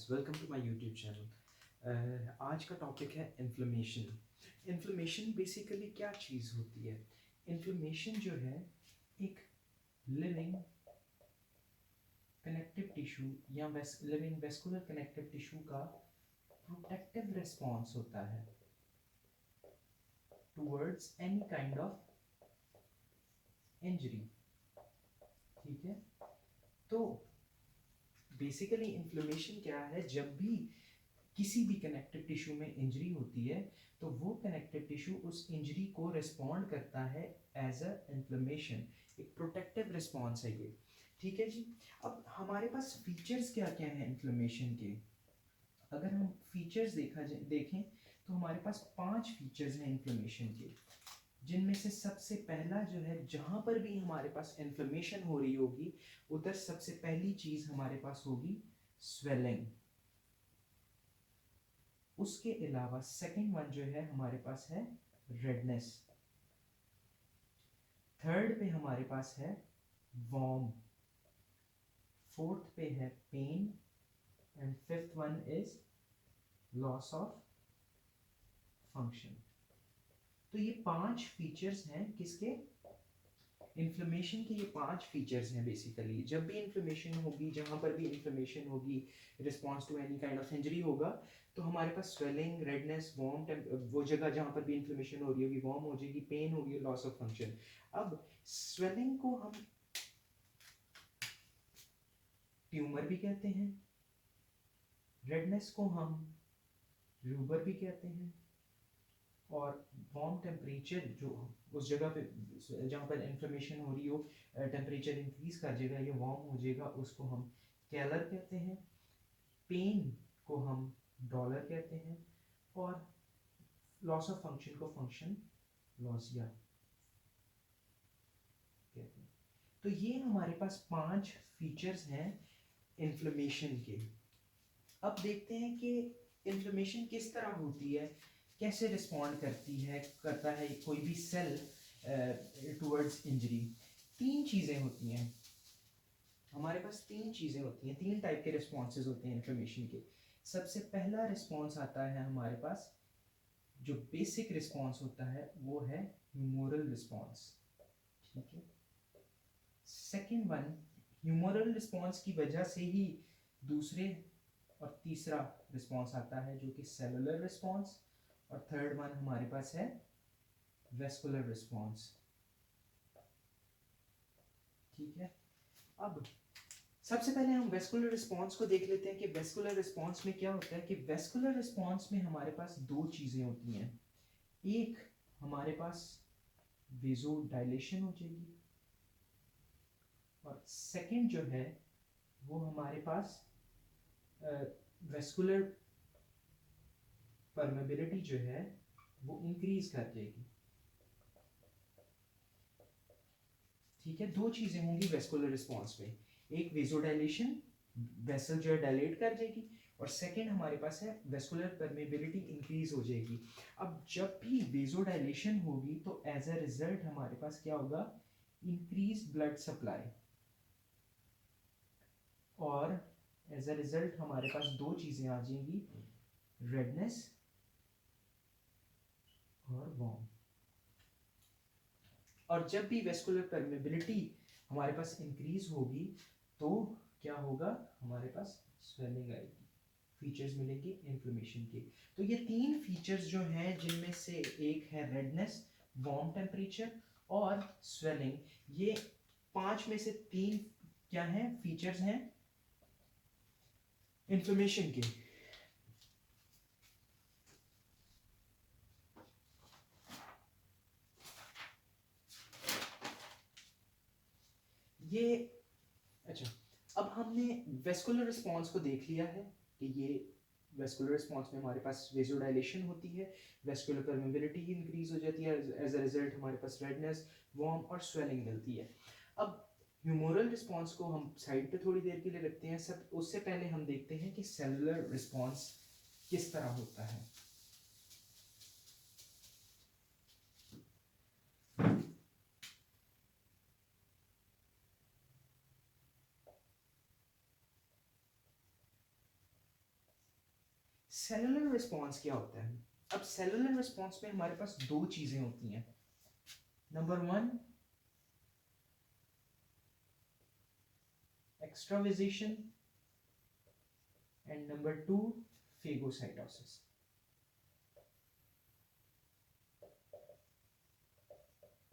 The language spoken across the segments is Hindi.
Welcome to my YouTube channel. आज का टॉपिक है इन्फ्लेमेशन। इन्फ्लेमेशन बेसिकली क्या चीज़ होती है? इन्फ्लेमेशन जो है एक लिविंग कनेक्टिव टिश्यू या लिविंग वेस्कुलर कनेक्टिव टिश्यू का प्रोटेक्टिव रिस्पॉन्स होता है towards any kind of injury. ठीक है, तो बेसिकली इन्फ्लेमेशन क्या है? जब भी किसी भी कनेक्टिव टिश्यू में इंजरी होती है तो वो कनेक्टिव टिश्यू उस इंजरी को रिस्पॉन्ड करता है एज अ इन्फ्लेमेशन। एक प्रोटेक्टिव रिस्पॉन्स है ये। ठीक है जी। अब हमारे पास फीचर्स क्या क्या हैं इन्फ्लेमेशन के? अगर हम फीचर्स देखें तो हमारे पास 5 फीचर्स हैं इन्फ्लेमेशन के, जिनमें से सबसे पहला जो है, जहां पर भी हमारे पास इन्फ्लेमेशन हो रही होगी उधर सबसे पहली चीज हमारे पास होगी स्वेलिंग। उसके अलावा सेकंड वन जो है हमारे पास है रेडनेस। थर्ड पे हमारे पास है वॉर्म। फोर्थ पे है pain and fifth one is loss of function. तो ये 5 फीचर्स हैं किसके? इन्फ्लेमेशन के। ये 5 फीचर्स हैं बेसिकली। जब भी इन्फ्लेमेशन होगी, जहां पर भी इन्फ्लेमेशन होगी, response to any kind of injury होगा, तो हमारे पास स्वेलिंग, रेडनेस, वार्म, वो जगह जहां पर भी इन्फ्लेमेशन हो रही होगी वार्म हो जाएगी, पेन होगी, लॉस ऑफ फंक्शन। अब स्वेलिंग को हम ट्यूमर भी कहते हैं, रेडनेस को हम रूबर भी कहते हैं, और वार्म टेम्परेचर जो उस जगह पे जहाँ पर इन्फ्लेमेशन हो रही हो, टेम्परेचर इंक्रीज कर जाएगा, ये वार्म हो जाएगा, उसको हम कैलर कहते हैं। पेन को हम डॉलर कहते हैं, और लॉस ऑफ फंक्शन को फंक्शन लॉसिया कहते हैं। तो ये हमारे पास 5 फीचर्स हैं इन्फ्लेमेशन के। अब देखते हैं कि इन्फ्लेमेशन किस तरह होती है, कैसे रिस्पॉन्ड करता है कोई भी सेल टुवर्ड्स इंजरी। 3 चीज़ें होती हैं हमारे पास, 3 चीज़ें होती हैं, 3 टाइप के रिस्पॉन्सेज होते हैं इन्फ्लेमेशन के। सबसे पहला रिस्पॉन्स आता है हमारे पास, जो बेसिक रिस्पॉन्स होता है वो है ह्यूमोरल रिस्पॉन्स। ठीक है। सेकेंड वन, ह्यूमोरल रिस्पॉन्स की वजह से ही दूसरे और तीसरा रिस्पॉन्स आता है जो कि सेलुलर रिस्पॉन्स, और थर्ड वन हमारे पास है वेस्कुलर रिस्पॉन्स। ठीक है। अब सबसे पहले हम वेस्कुलर रिस्पॉन्स को देख लेते हैं कि वेस्कुलर रिस्पॉन्स में क्या होता है। कि वेस्कुलर रिस्पॉन्स में हमारे पास 2 चीजें होती हैं। एक, हमारे पास वेजो डायलेशन हो जाएगी, और सेकंड जो है वो हमारे पास वेस्कुलर परमेबिलिटी जो है वो इंक्रीज कर जाएगी। ठीक है, 2 चीजें होंगी वेस्कुलर रिस्पॉन्स में। एक वेजोडाइलेशन, वेसल जो है डायलेट कर जाएगी, और सेकंड हमारे पास है वेस्कुलर परमेबिलिटी इंक्रीज हो जाएगी। अब जब भी वेजोडाइलेशन होगी तो एज अ रिजल्ट हमारे पास क्या होगा? इंक्रीज ब्लड सप्लाई, और एज अ रिजल्ट हमारे पास 2 चीजें आ जाएंगी, रेडनेस और वार्म। और जब भी वेस्कुलर परमेबिलिटी हमारे पास इंक्रीज होगी तो क्या होगा? हमारे पास स्वेलिंग आएगी, फीचर्स मिलेंगे इन्फ्लेमेशन के। तो ये 3 फीचर्स जो हैं, जिनमें से एक है रेडनेस, वार्म टेम्परेचर और स्वेलिंग, ये 5 में से 3 क्या हैं? फीचर्स हैं इन्फ्लेमेशन के। ये अच्छा, अब हमने वेस्कुलर रिस्पॉन्स को देख लिया है कि ये वेस्कुलर रिस्पॉन्स में हमारे पास वेजोडाइलेशन होती है, वेस्कुलर परमेबिलिटी इंक्रीज हो जाती है, एज अ रिजल्ट हमारे पास रेडनेस, वार्म और स्वेलिंग मिलती है। अब ह्यूमोरल रिस्पॉन्स को हम साइड पे थोड़ी देर के लिए रखते हैं। सब उससे पहले हम देखते हैं कि सेलुलर रिस्पॉन्स किस तरह होता है। सेलुलर रिस्पॉन्स क्या होता है? अब सेलुलर रिस्पॉन्स में हमारे पास दो चीजें होती हैं। Number one, extravasation, and number two, phagocytosis.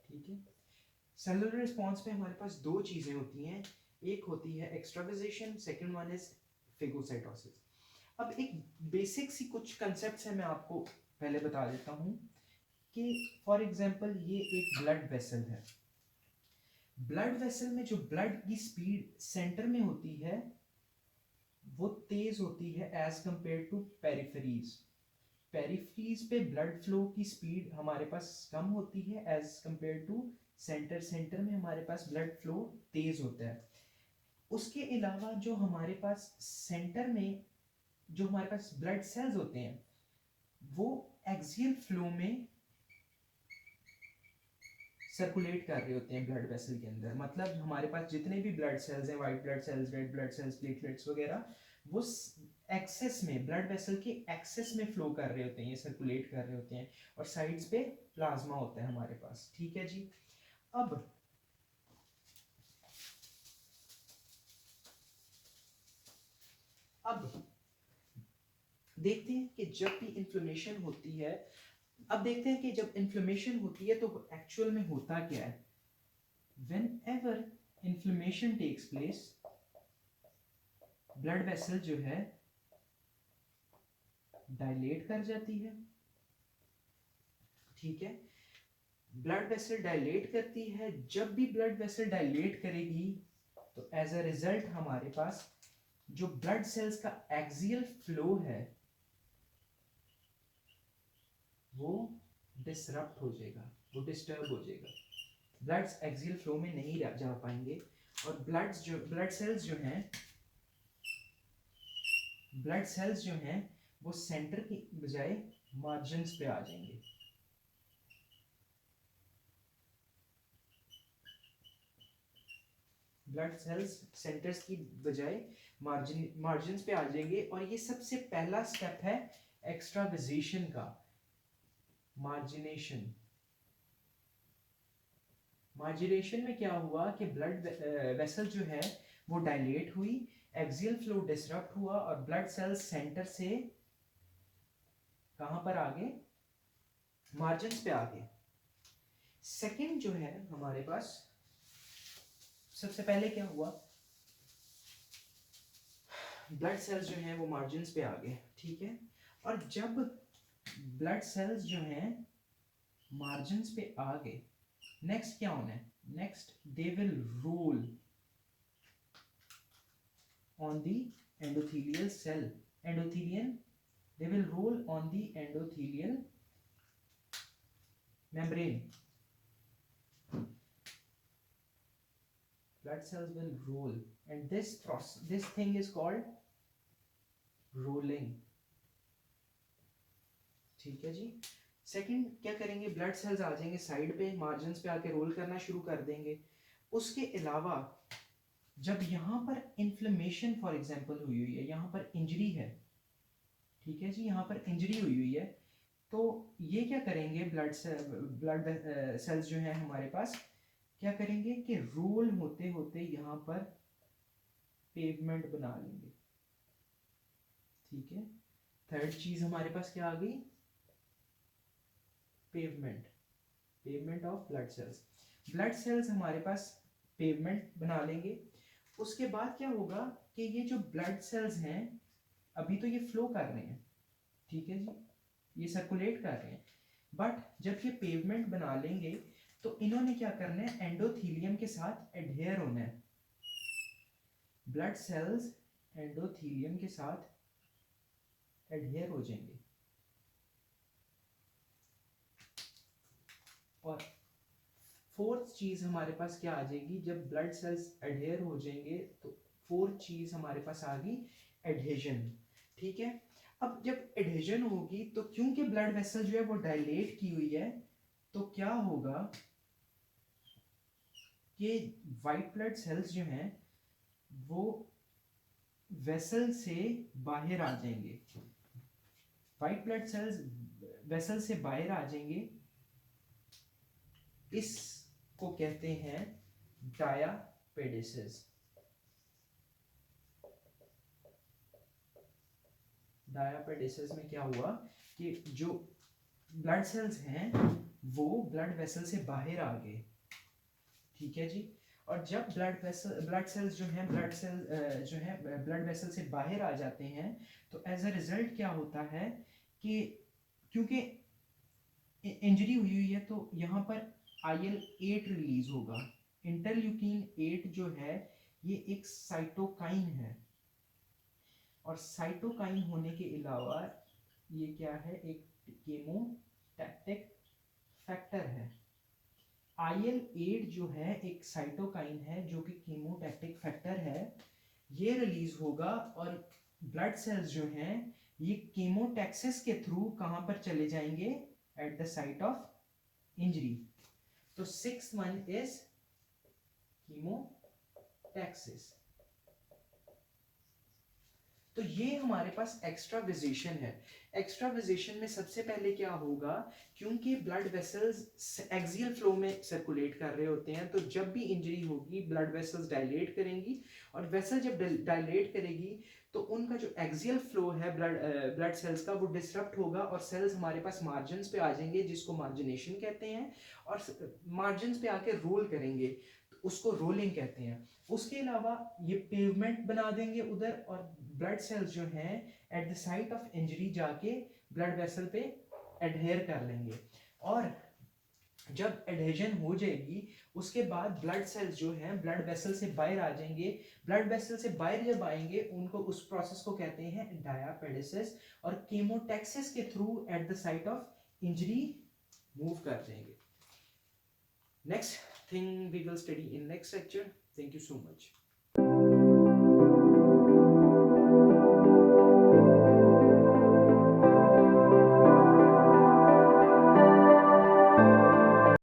ठीक है, सेलुलर रिस्पॉन्स में हमारे पास दो चीजें होती हैं, एक होती है एक्सट्रावेजेशन, सेकंड वन इज फेगोसाइटोसिस। अब एक बेसिक सी कुछ कंसेप्ट्स हैं, मैं आपको पहले बता देता हूं कि फॉर एग्जांपल ये एक ब्लड वेसल है। ब्लड वेसल में जो ब्लड की स्पीड सेंटर में होती है वो तेज होती है as compare to peripheries. Peripheries पे ब्लड फ्लो की स्पीड हमारे पास कम होती है as compare to centre. Centre में हमारे पास ब्लड फ्लो तेज होता है। उसके अलावा जो हमारे पास सेंटर में जो हमारे पास ब्लड सेल्स होते हैं वो एक्सियल फ्लो में सर्कुलेट कर रहे होते हैं ब्लड वेसल के अंदर। मतलब हमारे पास जितने भी ब्लड सेल्स हैं, white blood cells, red blood cells, platelets वगैरह, वो एक्सेस में, ब्लड वेसल के एक्सेस में फ्लो कर रहे होते हैं, ये सर्कुलेट कर रहे होते हैं, और साइड्स पे प्लाज्मा होता है हमारे पास। ठीक है जी। अब देखते हैं कि जब भी इन्फ्लेमेशन होती है, अब देखते हैं कि जब इन्फ्लेमेशन होती है तो एक्चुअल में होता क्या है। Whenever inflammation takes place, blood vessel जो है डायलेट कर जाती है। ठीक है, ब्लड वेसल डायलेट करती है। जब भी ब्लड वेसल डायलेट करेगी तो एज अ रिजल्ट हमारे पास जो ब्लड सेल्स का एक्सियल फ्लो है वो डिसरप्ट हो जाएगा, वो डिस्टर्ब हो जाएगा। ब्लड्स एक्सियल फ्लो में नहीं जा पाएंगे, और ब्लड सेल्स जो हैं वो सेंटर की बजाय मार्जिन्स पे आ जाएंगे। ब्लड सेल्स सेंटर्स की बजाय मार्जिन्स पे आ जाएंगे, और ये सबसे पहला स्टेप है एक्स्ट्रावेजेशन का, मार्जिनेशन। मार्जिनेशन में क्या हुआ कि ब्लड वेसल जो है वो डायलेट हुई, एक्सियल फ्लो डिसरप्ट हुआ, और ब्लड सेल्स सेंटर से कहां पर आ गए, मार्जिन्स पे आ गए। सेकंड जो है हमारे पास, सबसे पहले क्या हुआ, ब्लड सेल्स जो हैं वो मार्जिन्स पे आ गए। ठीक है, और जब ब्लड सेल्स जो हैं मार्जिन्स पे आ गए, नेक्स्ट क्या होना है, next they will roll on the endothelial cell, endothelial, they will roll on the endothelial membrane. Blood cells will roll, and this thing is called rolling. ठीक है जी। सेकंड क्या करेंगे, ब्लड सेल्स आ जाएंगे साइड पे, मार्जिन्स पे आके रोल करना शुरू कर देंगे। उसके अलावा जब यहाँ पर इन्फ्लेमेशन फॉर एग्जांपल हुई है, यहाँ पर इंजरी है, ठीक है जी, यहाँ पर इंजरी हुई है, तो ये क्या करेंगे, ब्लड सेल्स जो है हमारे पास क्या करेंगे कि रोल होते होते यहाँ पर पेवमेंट बना लेंगे। ठीक है, थर्ड चीज हमारे पास क्या आ गई, pavement, pavement of blood cells. Blood cells हमारे पास पेवमेंट बना लेंगे। उसके बाद क्या होगा कि ये जो ब्लड सेल्स हैं अभी तो ये फ्लो कर रहे हैं, ठीक है जी, ये सर्कुलेट कर रहे हैं, बट जब ये पेवमेंट बना लेंगे तो इन्होंने क्या करना है, एंडोथीलियम के साथ एडहेयर होना है। ब्लड सेल्स एंडोथीलियम के साथ एडहेयर हो जाएंगे, और फोर्थ चीज हमारे पास क्या आ जाएगी, जब ब्लड सेल्स एडहेयर हो जाएंगे तो फोर्थ चीज हमारे पास आ गई एडहेजन। ठीक है, अब जब एडहेजन होगी तो क्योंकि ब्लड वेसल जो है वो डायलेट की हुई है, तो क्या होगा कि वाइट ब्लड सेल्स जो हैं वो वेसल से बाहर आ जाएंगे। वाइट ब्लड सेल्स वेसल से बाहर आ जाएंगे, इसको कहते हैं डायापेडेसिस। डायापेडेसिस में क्या हुआ कि जो ब्लड सेल्स हैं वो ब्लड वेसल से बाहर आ गए, ठीक है जी। और जब ब्लड सेल्स जो हैं ब्लड वेसल से बाहर आ जाते हैं, तो एज अ रिजल्ट क्या होता है कि क्योंकि इंजरी हुई है तो यहाँ पर IL-8 रिलीज होगा। इंटरल्यूकिन 8 जो है ये एक साइटोकाइन है, और साइटोकाइन होने के अलावा ये क्या है, एक केमोटैक्टिक फैक्टर है। IL-8 जो है एक साइटोकाइन है जो कि कीमोटैक्टिक फैक्टर है, ये रिलीज होगा, और ब्लड सेल्स जो हैं ये कीमोटैक्सिस के थ्रू कहां पर चले जाएंगे, at the site of injury. तो 6th वन इज कीमोटैक्सिस। तो ये हमारे पास एक्स्ट्राविजेशन है। एक्स्ट्राविजेशन में सबसे पहले क्या होगा, क्योंकि ब्लड वेसल्स एक्सियल फ्लो में सर्कुलेट कर रहे होते हैं, तो जब भी इंजरी होगी ब्लड वेसल्स डायलेट करेंगी, और वेसल जब डायलेट करेगी तो उनका जो एक्सियल फ्लो है ब्लड सेल्स का वो डिसरप्ट होगा, और सेल्स हमारे पास मार्जिन्स पे आ जाएंगे जिसको मार्जिनेशन कहते हैं, और मार्जिन्स पे आके रोल करेंगे तो उसको रोलिंग कहते हैं। उसके अलावा ये पेवमेंट बना देंगे उधर, और ब्लड सेल्स जो हैं at the site of injury जाके ब्लड वेसल पे एडहेयर कर लेंगे, और जब एडहेजन हो जाएगी उसके बाद ब्लड सेल्स जो हैं ब्लड वेसल से बाहर आ जाएंगे। ब्लड वेसल से बाहर जब आएंगे उनको उस प्रोसेस को कहते हैं डायापेडेसिस, और केमोटैक्सिस के through at the site of injury move कर जाएंगे। Next thing we will study in next lecture. Thank you so much.